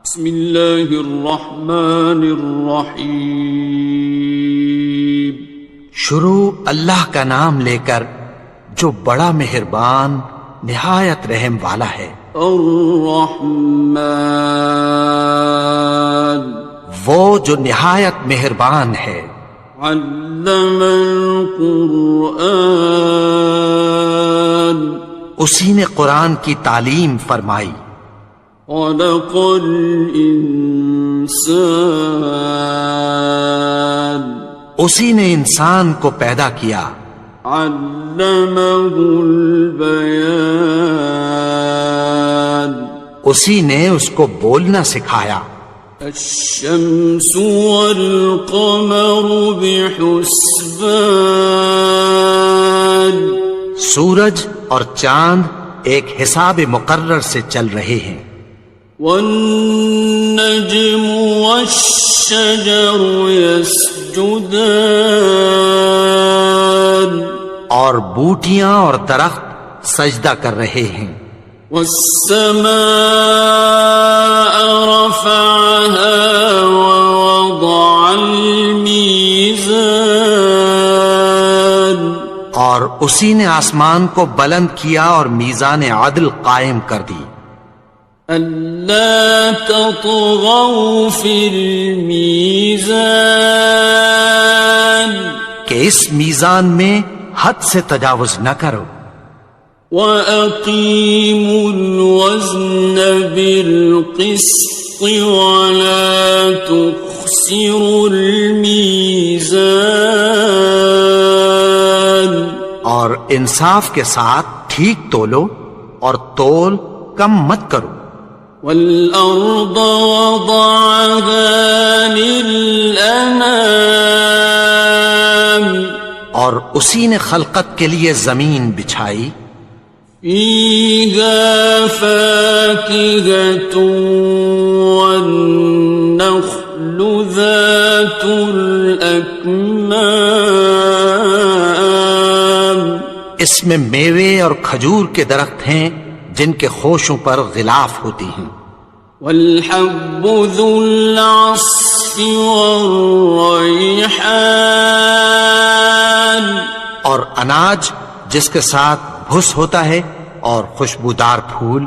بسم اللہ الرحمن الرحیم۔ شروع اللہ کا نام لے کر جو بڑا مہربان نہایت رحم والا ہے۔ الرحمن، وہ جو نہایت مہربان ہے۔ علم القرآن، اسی نے قرآن کی تعلیم فرمائی۔ خلق الانسان، اسی نے انسان کو پیدا کیا۔ علمہ البیان، اسی نے اس کو بولنا سکھایا۔ الشمس والقمر بحسبان، سورج اور چاند ایک حساب مقرر سے چل رہے ہیں۔ والنجم والشجر يسجدان، اور بوٹیاں اور درخت سجدہ کر رہے ہیں۔ والسماء رفعها ووضع الميزان، اور اسی نے آسمان کو بلند کیا اور میزان عدل قائم کر دی۔ ألا تطغوا في الميزان، کہ اس میزان میں حد سے تجاوز نہ کرو۔ وَأَقِيمُوا الْوَزْنَ بِالْقِسْطِ وَلَا تُخْسِرُوا الْمِيزَانَ، اور انصاف کے ساتھ ٹھیک تولو اور تول کم مت کرو۔ وَالْأَرْضَ وَضَعَهَا لِلْأَنَامِ، اور اسی نے خلقت کے لیے زمین بچھائی۔ فِيهَا فَاكِهَةٌ وَالنَّخْلُ ذَاتُ الْأَكْمَامِ، اس میں میوے اور کھجور کے درخت ہیں جن کے خوشوں پر غلاف ہوتی ہیں۔ وَالْحَبُّ ذُو الْعَصْفِ وَالرَّيْحَانِ، اور اناج جس کے ساتھ بھس ہوتا ہے اور خوشبودار پھول۔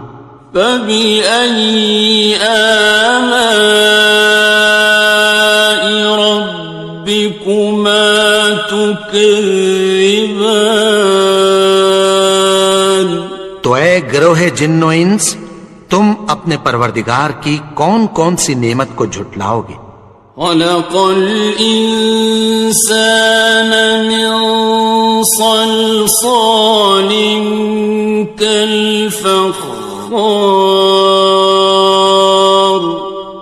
فَبِأَيِّ آلَاءِ رَبِّكُمَا تُكَذِّبَانِ، تو اے گروہ جن و انس، تم اپنے پروردگار کی کون کون سی نعمت کو جھٹلاؤ گے؟ خَلَقَ الْإِنسَانَ مِنْ صَلْصَالٍ كَالْفَخَّارِ،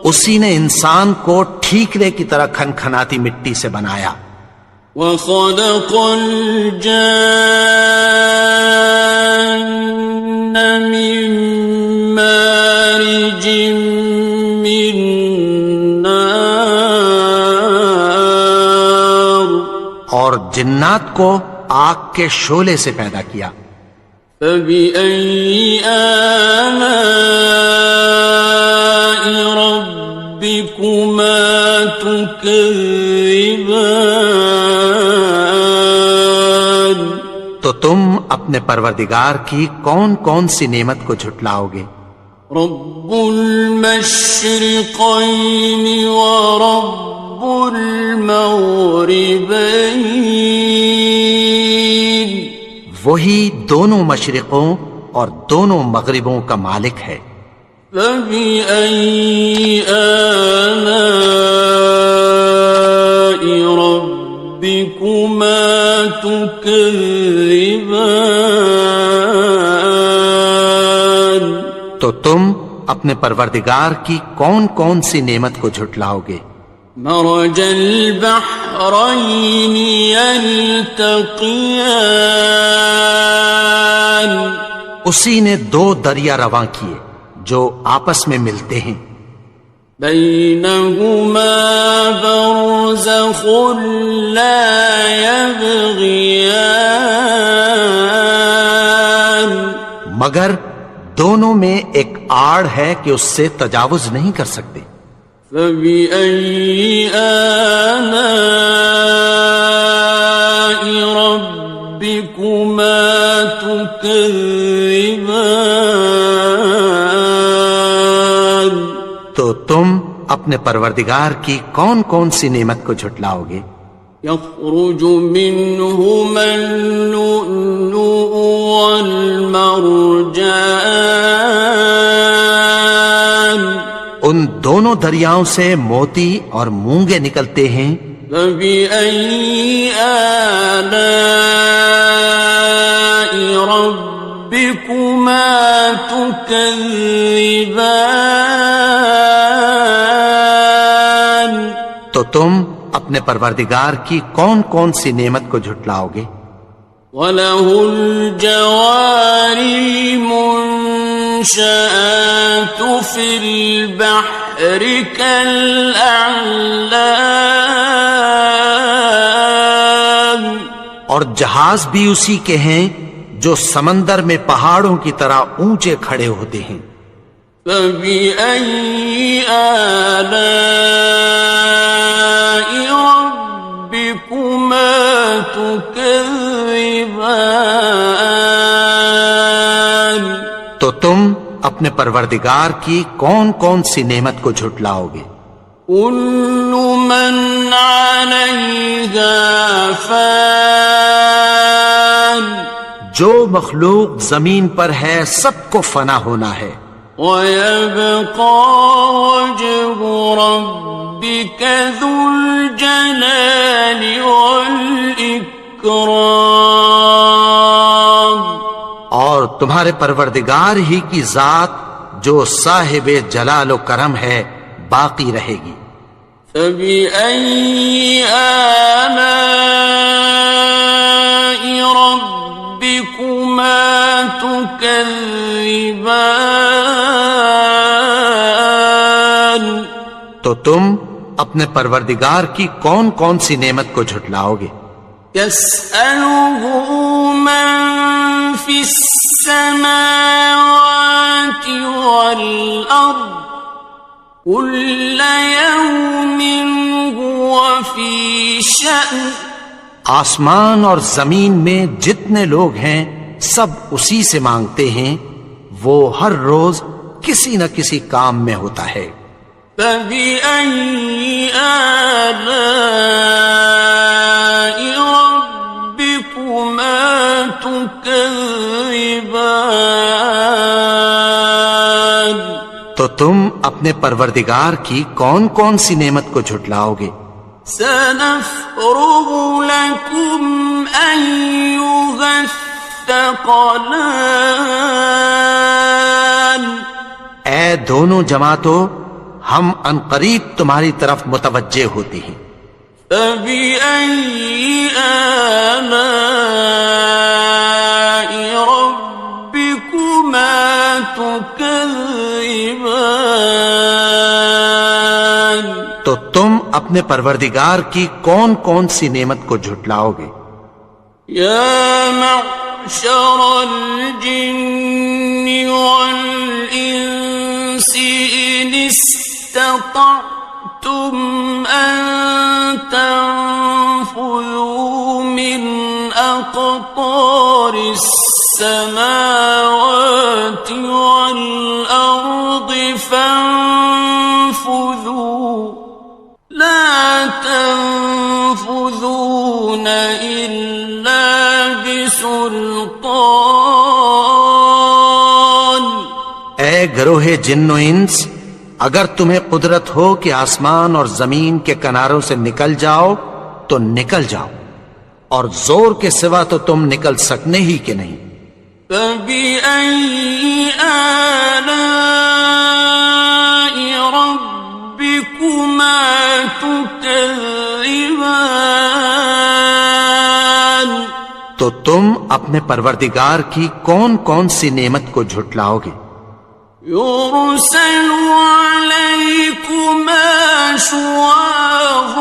اسی نے انسان کو ٹھیکرے کی طرح کھنکھناتی مٹی سے بنایا۔ وَخَلَقَ الْجَانَّ مِن مَّارِجٍ مِّن نَّارٍ، اور جنات کو آگ کے شعلے سے پیدا کیا۔ فَبِأَيِّ آلَاءِ رَبِّكُمَا تُكَذِّبَانِ، تو تم اپنے پروردگار کی کون کون سی نعمت کو جھٹلاؤ گے؟ رب المشرقین ورب المغربین، وہی دونوں مشرقوں اور دونوں مغربوں کا مالک ہے۔ فَبِأَيِّ آلَاءِ رَبِّكُمَا تُكَذِّبَانِ، تو تم اپنے پروردگار کی کون کون سی نعمت کو جھٹلاؤ گے؟ مرج البحرین یلتقیان، اسی نے دو دریا رواں کیے جو آپس میں ملتے ہیں۔ بینہما برزخ لا یبغیان، مگر دونوں میں ایک آڑ ہے کہ اس سے تجاوز نہیں کر سکتے۔ فبأي آلاء ربكما تكذبان؟ تو تم اپنے پروردگار کی کون کون سی نعمت کو جھٹلاؤ گے؟ يخرج منهما اللؤلؤ والمرجان، ان دونوں دریاؤں سے موتی اور مونگے نکلتے ہیں۔ فبأي آلاء ربكما تكذبان؟ تو تم اپنے پروردگار کی کون کون سی نعمت کو جھٹلاؤ گے؟ وَلَهُ الْجَوَارِ الْمُنشَآتُ فِي الْبَحْرِ كَالْأَعْلَامِ، اور جہاز بھی اسی کے ہیں جو سمندر میں پہاڑوں کی طرح اونچے کھڑے ہوتے ہیں۔ فَبِأَيِّ آلَاءِ رَبِّكُمَا تُكَذِّبَانِ؟ تو تم اپنے پروردگار کی کون کون سی نعمت کو جھٹلاؤ گے؟ كُلُّ مَنْ عَلَيْهَا فَانٍ، جو مخلوق زمین پر ہے سب کو فنا ہونا ہے۔ وَيَبْقَى وَجْهُ رَبِّكَ ذُو الْجَلَالِ وَالْإِكْرَامِ، اور تمہارے پروردگار ہی کی ذات جو صاحب جلال و کرم ہے باقی رہے گی۔ فَبِأَيِّ آلَاءِ رَبِّكُمَا تُكَذِّبَانِ؟ تو تم اپنے پروردگار کی کون کون سی نعمت کو جھٹلاؤ گے؟ يَسْأَلُهُ مَن فِي السَّمَاوَاتِ وَالْأَرْضِ كُلَّ يَوْمٍ هُوَ فِي شَأْنٍ، آسمان اور زمین میں جتنے لوگ ہیں سب اسی سے مانگتے ہیں، وہ ہر روز کسی نہ کسی کام میں ہوتا ہے۔ فَبِأَيِّ آلَاءِ رَبِّكُمَا تُكَذِّبَانِ؟ تو تم اپنے پروردگار کی کون کون سی نعمت کو جھٹلاؤ گے؟ سَنَفْرُغُ لَكُمْ أَيُّهَ الثَّقَلَانِ، اے دونوں جماعتوں، ہم عنقریب تمہاری طرف متوجہ ہوتے ہیں۔ فَبِأَيِّ آلَاءِ رَبِّكُمَا تُكَذِّبَانِ؟ تو تم اپنے پروردگار کی کون کون سی نعمت کو جھٹلاؤ گے؟ يَا مَعْشَرَ الْجِنِّ وَالْإِنسِ إِنِ اسْتَطَعْتُمْ أَن تَنفُذُوا مِنْ أَقْطَارِ السَّمَاوَاتِ وَالْأَرْضِ فَانفُذُوا لَا تَنفُذُونَ إِلَّا بِسُلْطَانٍ۔ اے گروہ جن و انس، اگر تمہیں قدرت ہو کہ آسمان اور زمین کے کناروں سے نکل جاؤ تو نکل جاؤ، اور زور کے سوا تو تم نکل سکنے ہی کہ نہیں۔ فَبِأَيِّ آلَاءِ رَبِّكُمَا تُكَذِّبَانِ؟ تو تم اپنے پروردگار کی کون کون سی نعمت کو جھٹلاؤ گے؟ يُرْسَلُ عَلَيْكُمَا شُوَاظٌ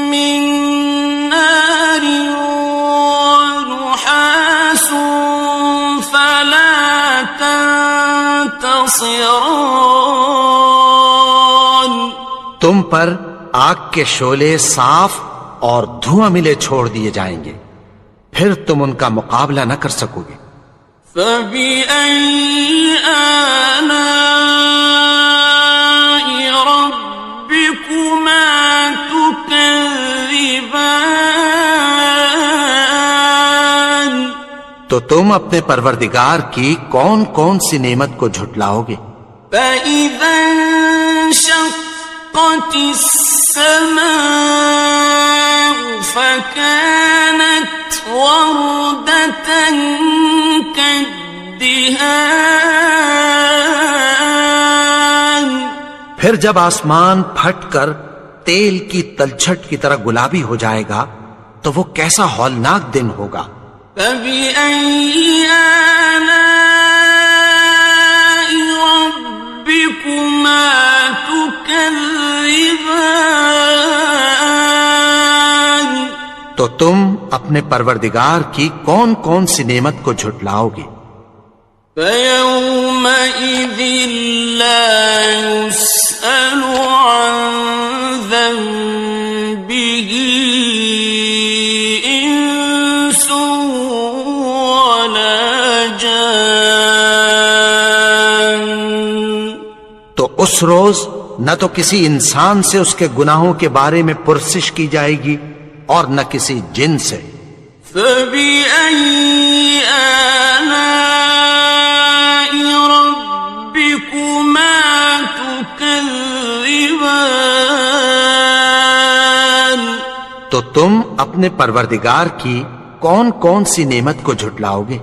مِّن نَّارٍ وَنُحَاسٌ فَلَا تَنتَصِرَانِ؟ تم پر آگ کے شعلے صاف اور دھواں ملے چھوڑ دیے جائیں گے، پھر تم ان کا مقابلہ نہ کر سکو گے۔ فَبِأَيِّ آلَاءِ رَبِّكُمَا تُكَذِّبَانِ؟ تو تم اپنے پروردگار کی کون کون سی نعمت کو جھٹلاؤ گے؟ فَإِذَا انشَقَّتِ السَّمَاءُ فَكَانَتْ وَرْدَةً كَالدِّهَانِ، پھر جب آسمان پھٹ کر تیل کی تلچھٹ کی طرح گلابی ہو جائے گا تو وہ کیسا ہولناک دن ہوگا۔ فَبِأَيِّ آلَاءِ رَبِّكُمَا تُكَذِّبَانِ؟ تو تم اپنے پروردگار کی کون کون سی نعمت کو جھٹلاؤ گے؟ فَيَوْمَئِذٍ لَا يُسْأَلُ عَنْ ذَنبِهِ إِنسٌ وَلَا جَانٌ۔ تو اس روز نہ تو کسی انسان سے اس کے گناہوں کے بارے میں پرسش کی جائے گی اور نہ کسی جن سے۔ فَبِأَيِّ آلَاءِ رَبِّكُمَا تُكَذِّبَانِ؟ تو تم اپنے پروردگار کی کون کون سی نعمت کو جھٹلاؤ گے؟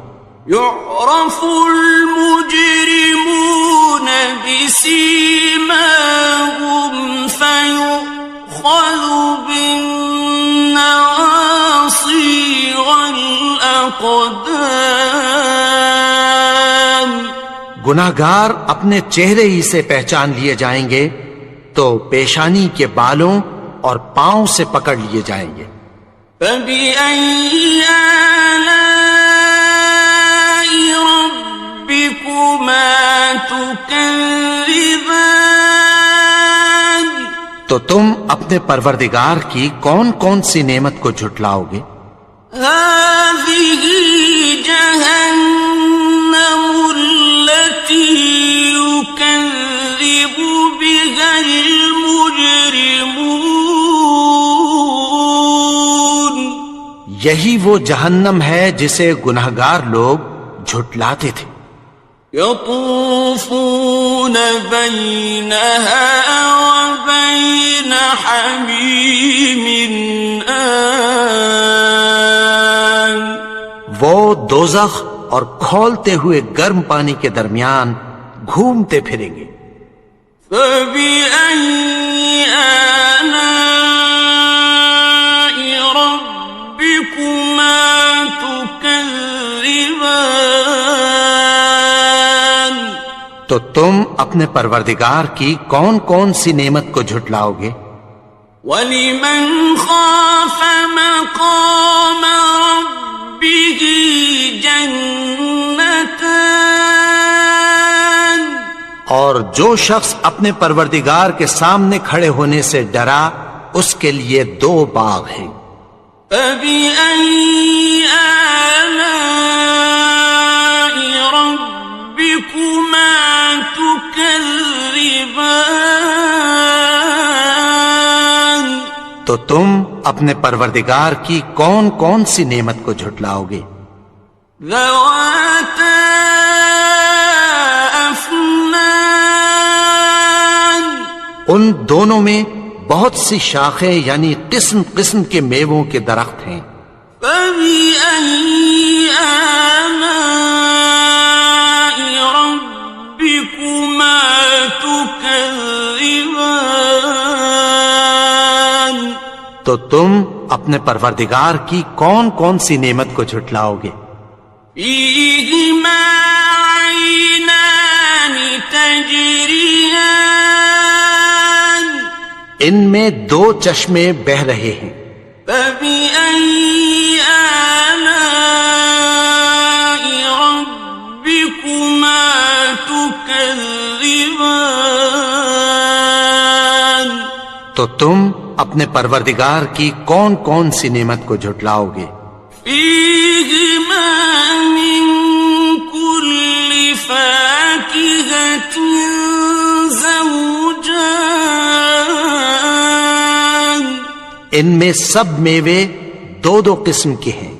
يُعْرَفُ الْمُجْرِمُونَ بِسِيمَاهُمْ فَيُؤْخَذُ بِالنَّوَاصِي وَالْأَقْدَامِ۔ گناہگار اپنے چہرے ہی سے پہچان لیے جائیں گے تو پیشانی کے بالوں اور پاؤں سے پکڑ لیے جائیں گے۔ فَبِأَيِّ آلَاءِ رَبِّكُمَا تُكَذِّبَانِ؟ تو تم اپنے پروردگار کی کون کون سی نعمت کو جھٹلاؤ گے؟ هَٰذِهِ جَهَنَّمُ الَّتِي يُكَذِّبُ بِهَا الْمُجْرِمُونَ۔ یہی وہ جہنم ہے جسے گناہگار لوگ جھٹلاتے تھے۔ يَطُوفُونَ بَيْنَهَا وَبَيْنَ حَمِيمٍ آنٍ۔ وہ دوزخ اور کھولتے ہوئے گرم پانی کے درمیان گھومتے پھریں گے۔ فَبِأَيِّ آلَاءِ رَبِّكُمَا تُكَذِّبَانِ؟ تو تم اپنے پروردگار کی کون کون سی نعمت کو جھٹلاؤ گے؟ وَلِمَنْ خَافَ مَقَامَ رَبِّهِ جَنَّتَانِ؟ اور جو شخص اپنے پروردگار کے سامنے کھڑے ہونے سے ڈرا اس کے لیے دو باغ ہیں۔ فَبِأَيِّ آلَاءِ رَبِّكُمَا تُكَذِّبَانِ؟ تو تم اپنے پروردگار کی کون کون سی نعمت کو جھٹلاؤ گے؟ ذَوَاتَا أَفْنَانٍ؟ ان دونوں میں بہت سی شاخیں یعنی قسم قسم کے میووں کے درخت ہیں۔ فَبِأَيِّ آلَاءِ رَبِّكُمَا تُكَذِّبَانِ؟ تو تم اپنے پروردگار کی کون کون سی نعمت کو جھٹلاؤ گے؟ فِيهِمَا عَيْنَانِ تَجْرِيَانِ؟ ان میں دو چشمے بہ رہے ہیں۔ فَبِأَيِّ آلَاءِ رَبِّكُمَا تُكَذِّبَانِ؟ تو تم اپنے پروردگار کی کون کون سی نعمت کو جھٹلاؤ گے؟ فیہما من کل فاکہۃ زوجان، ان میں سب میوے دو دو قسم کے ہیں۔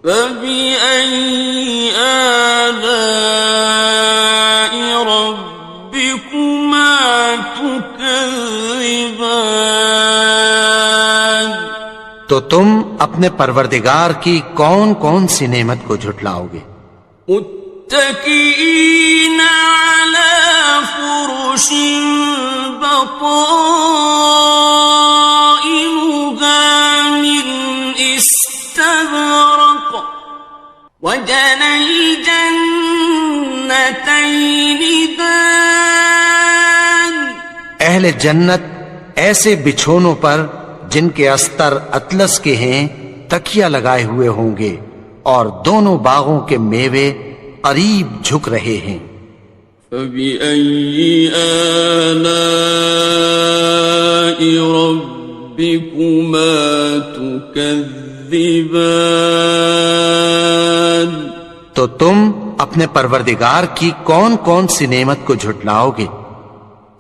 فبأي آلاء ربكما تكذبان، تو تم اپنے پروردگار کی کون کون سی نعمت کو جھٹلاؤ گے؟ متكئين على فرش بطائنها من استبرق، وجنى الجنتين دان، اہل جنت ایسے بچھونوں پر جن کے استر اطلس کے ہیں تکیہ لگائے ہوئے ہوں گے، اور دونوں باغوں کے میوے قریب جھک رہے ہیں۔ فبأي آلاء ربكما تكذبان، تو تم اپنے پروردگار کی کون کون سی نعمت کو جھٹلاؤ گے؟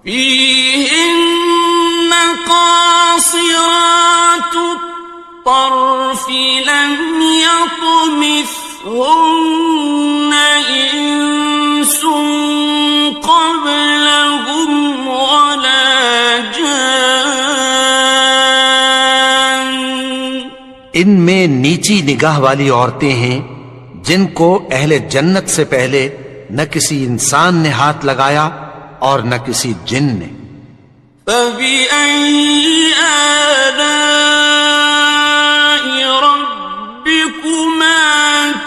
فيهن قاصرات الطرف لم يطمثهن إنس قبلهم ولا جان، ان میں نیچی نگاہ والی عورتیں ہیں جن کو اہل جنت سے پہلے نہ کسی انسان نے ہاتھ لگایا اور نہ کسی جن نے۔ فبأي آلاء ربكما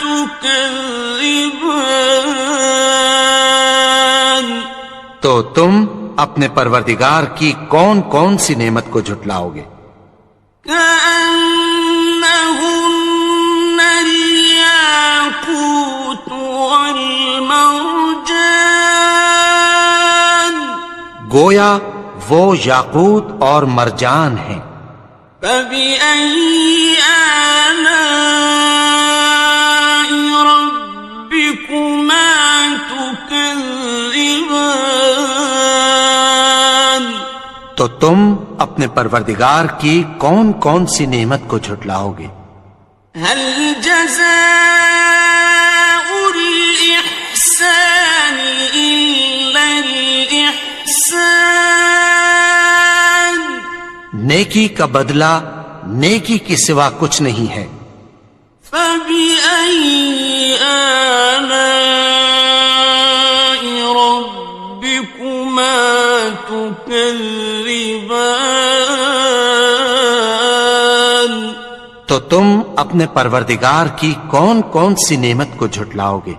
تكذبان، تو تم اپنے پروردگار کی کون کون سی نعمت کو جھٹلاؤ گے؟ كأنهن الياقوت والمرجان، گویا وہ یاقوت اور مرجان ہیں۔ فبأي آلاء ربكما تكذبان، تو تم اپنے پروردگار کی کون کون سی نعمت کو جھٹلاؤ گے؟ هل جزاء الإحسان إلا الإحسان، نیکی کا بدلہ نیکی کے سوا کچھ نہیں ہے۔ فبأي آلاء ربكما تكذبان، تو تم اپنے پروردگار کی کون کون سی نعمت کو جھٹلاؤ گے؟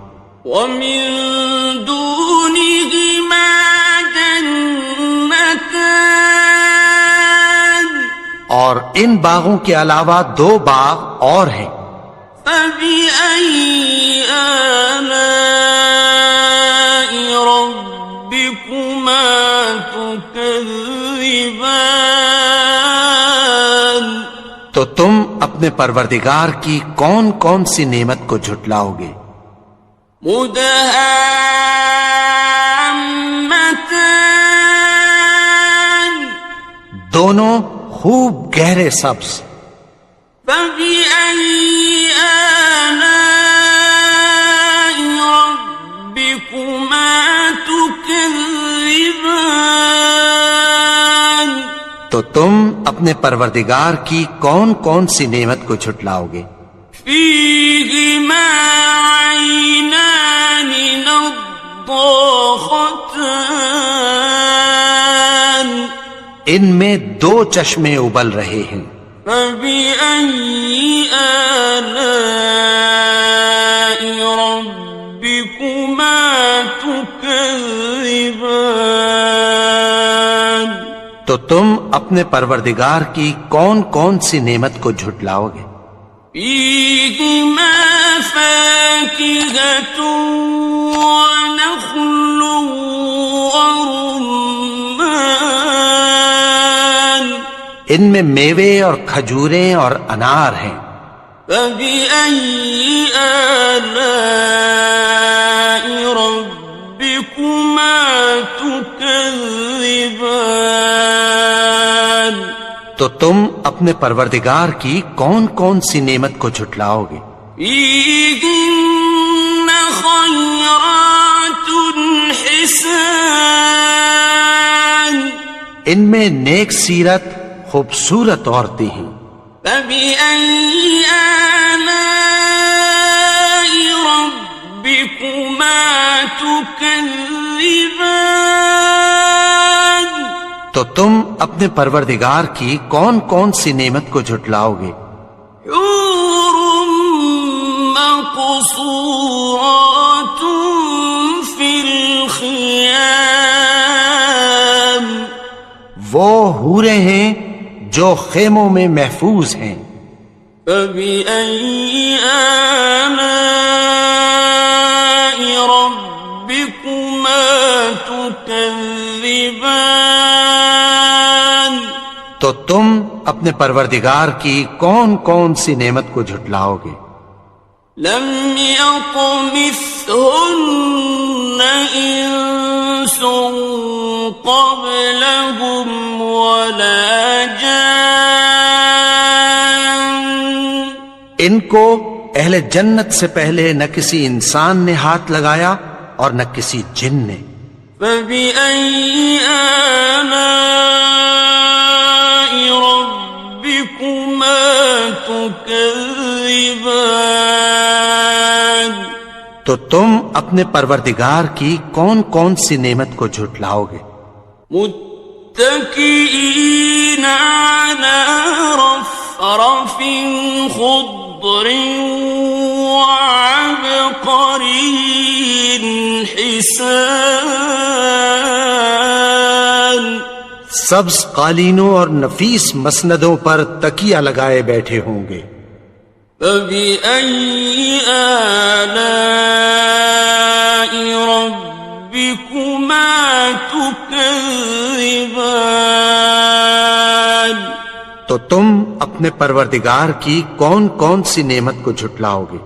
ومن دونهما جنتان، اور ان باغوں کے علاوہ دو باغ اور ہیں۔ فبأي آلاء ربكما تكذبان، تو تم اپنے پروردگار کی کون کون سی نعمت کو جھٹلاؤ گے؟ مدهامتان، دونوں خوب گہرے سبز۔ فبأي آلاء ربكما تكذبان، تو تم اپنے پروردگار کی کون کون سی نعمت کو جھٹلاؤ گے؟ فيهما عينان نضاختان، ان میں دو چشمے ابل رہے ہیں۔ فبأي آلاء ربكما تكذبان، تو تم اپنے پروردگار کی کون کون سی نعمت کو جھٹلاؤ گے؟ فيهما فاكهة ونخل ورمان، ان میں میوے اور کھجوریں اور انار ہیں۔ فبأي آلاء ربكما تكذبان؟ تو تم اپنے پروردگار کی کون کون سی نعمت کو جھٹلاؤ گے؟ فيهن خيرات حسان، ان میں نیک سیرت خوبصورت عورتیں ہیں۔ فبأي آلاء ربكما تكذبان؟ تو تم اپنے پروردگار کی کون کون سی نعمت کو جھٹلاؤ گے؟ حور مقصورات في الخيام، وہ حوریں ہیں جو خیموں میں محفوظ ہیں۔ فبأي آلاء ربكما تكذبان؟ تو تم اپنے پروردگار کی کون کون سی نعمت کو جھٹلاؤ گے؟ لم يطمثهن إنس قبلهم ولا جان، ان کو اہل جنت سے پہلے نہ کسی انسان نے ہاتھ لگایا اور نہ کسی جن نے۔ فبأي آلاء ربكما تكذبان؟ تو تم اپنے پروردگار کی کون کون سی نعمت کو جھٹلاؤ گے؟ متكئين على رفرف خضر وعبقري حسان، سبز قالینوں اور نفیس مسندوں پر تکیہ لگائے بیٹھے ہوں گے۔ فبأي آلاء ربكما تكذبان؟ تو تم اپنے پروردگار کی کون کون سی نعمت کو جھٹلاؤ گے؟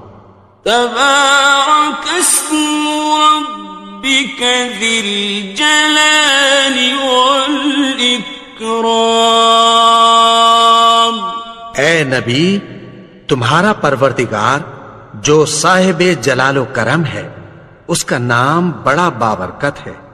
تبارك اسم ربك ذي الجلال والإكرام۔ اے نبی، تمہارا پروردگار جو صاحب جلال و کرم ہے، اس کا نام بڑا بابرکت ہے۔